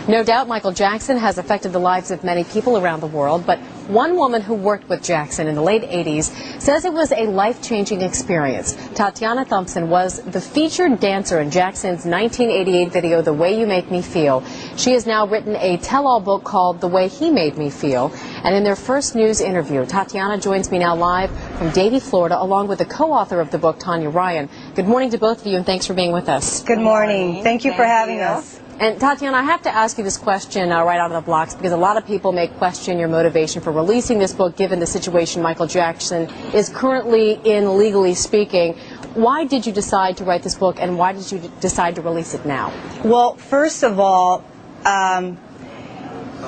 No doubt Michael Jackson has affected the lives of many people around the world, but one woman who worked with Jackson in the late 80s says it was a life-changing experience. Tatiana Thumbtzen was the featured dancer in Jackson's 1988 video, The Way You Make Me Feel. She has now written a tell-all book called The Way He Made Me Feel. And in their first news interview, Tatiana joins me now live from Davie, Florida, along with the co-author of the book, Tonia Ryan. Good morning to both of you, and thanks for being with us. Good morning. Thank you for having us. And Tatiana, I have to ask you this question right out of the blocks, because a lot of people may question your motivation for releasing this book, given the situation Michael Jackson is currently in, legally speaking. Why did you decide to write this book, and why did you decide to release it now? Well, first of all,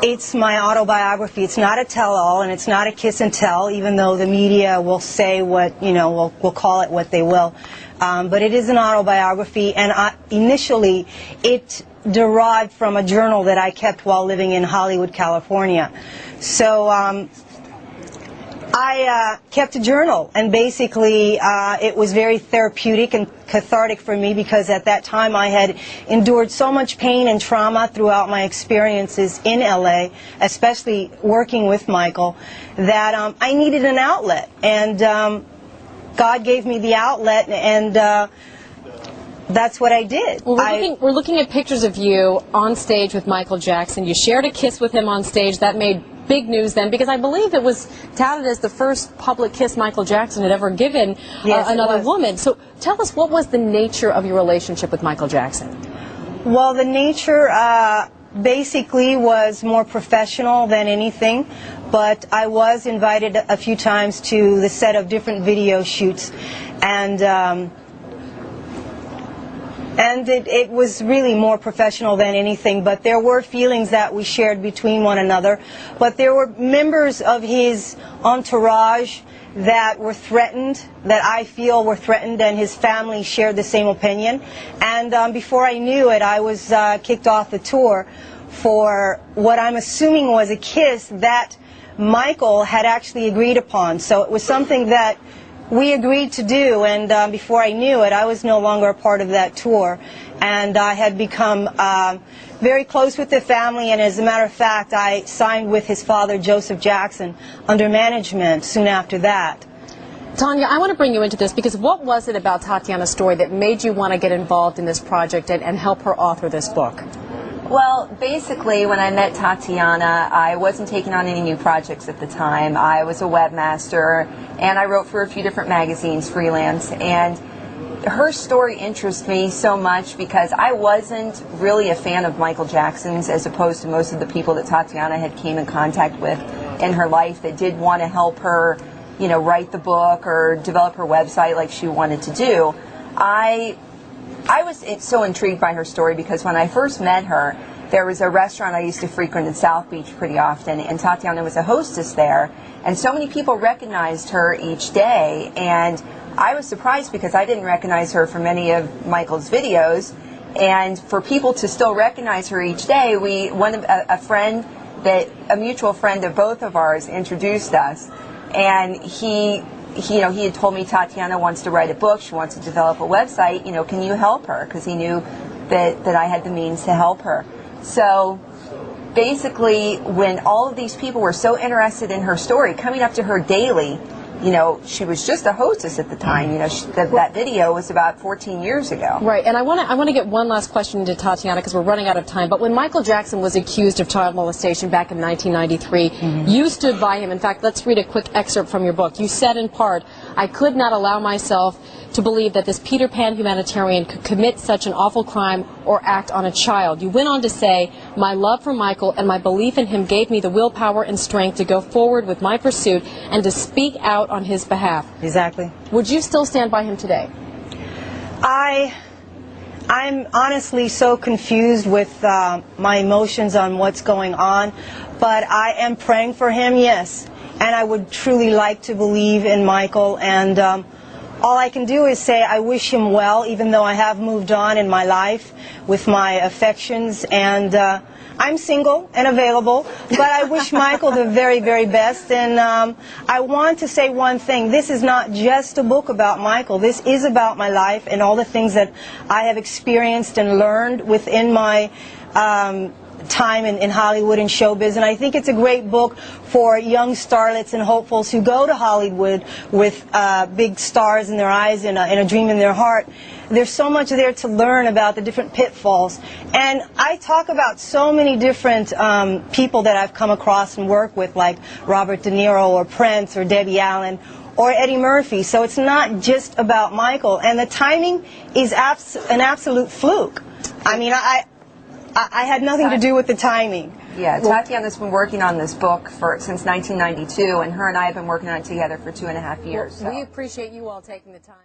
it's my autobiography. It's not a tell-all, and it's not a kiss and tell, even though the media will say what, will call it what they will. But it is an autobiography, and initially it derived from a journal that I kept while living in Hollywood, California. So I kept a journal, and basically it was very therapeutic and cathartic for me, because at that time I had endured so much pain and trauma throughout my experiences in LA, especially working with Michael, that I needed an outlet, and God gave me the outlet, and that's what I did. Well, we're looking at pictures of you on stage with Michael Jackson. You shared a kiss with him on stage. That made big news then, because I believe it was touted as the first public kiss Michael Jackson had ever given another woman. So tell us, what was the nature of your relationship with Michael Jackson? Well, the nature basically was more professional than anything, but I was invited a few times to the set of different video shoots, and it was really more professional than anything, but there were feelings that we shared between one another. But there were members of his entourage that were threatened, that I feel were threatened, and his family shared the same opinion. And before I knew it, I was kicked off the tour for what I'm assuming was a kiss that Michael had actually agreed upon. So it was something that we agreed to do, and before I knew it, I was no longer a part of that tour, and I had become very close with the family, and as a matter of fact, I signed with his father, Joseph Jackson, under management soon after that. Tonia, I want to bring you into this, because what was it about Tatiana's story that made you want to get involved in this project and help her author this book? Well, basically, when I met Tatiana, I wasn't taking on any new projects at the time. I was a webmaster, and I wrote for a few different magazines, freelance, and her story interests me so much because I wasn't really a fan of Michael Jackson's, as opposed to most of the people that Tatiana had came in contact with in her life that did want to help her, write the book or develop her website like she wanted to do. I was so intrigued by her story because when I first met her, there was a restaurant I used to frequent in South Beach pretty often, and Tatiana was a hostess there, and so many people recognized her each day, and I was surprised because I didn't recognize her from any of Michael's videos, and for people to still recognize her each day, a mutual friend of both of ours introduced us, and he had told me, Tatiana wants to write a book, she wants to develop a website, can you help her? Because he knew that I had the means to help her. So basically, when all of these people were so interested in her story, coming up to her daily, she was just a hostess at the time. That video was about 14 years ago. Right, and I want to get one last question to Tatiana because we're running out of time. But when Michael Jackson was accused of child molestation back in 1993, you stood by him. In fact, let's read a quick excerpt from your book. You said in part, "I could not allow myself to believe that this Peter Pan humanitarian could commit such an awful crime or act on a child." You went on to say, "My love for Michael and my belief in him gave me the willpower and strength to go forward with my pursuit and to speak out on his behalf." Exactly. Would you still stand by him today? I'm honestly so confused with my emotions on what's going on, but I am praying for him, yes, and I would truly like to believe in Michael, and all I can do is say I wish him well, even though I have moved on in my life with my affections, and I'm single and available, but I wish Michael the very, very best. And I want to say one thing. This is not just a book about Michael. This is about my life and all the things that I have experienced and learned within my time in Hollywood and showbiz, and I think it's a great book for young starlets and hopefuls who go to Hollywood with big stars in their eyes and a dream in their heart. There's so much there to learn about the different pitfalls, and I talk about so many different people that I've come across and worked with, like Robert De Niro or Prince or Debbie Allen or Eddie Murphy. So it's not just about Michael, and the timing is an absolute fluke. I mean, I had nothing to do with the timing. Yeah, Tatiana's been working on this book since 1992, and her and I have been working on it together for 2.5 years. Well, we appreciate you all taking the time.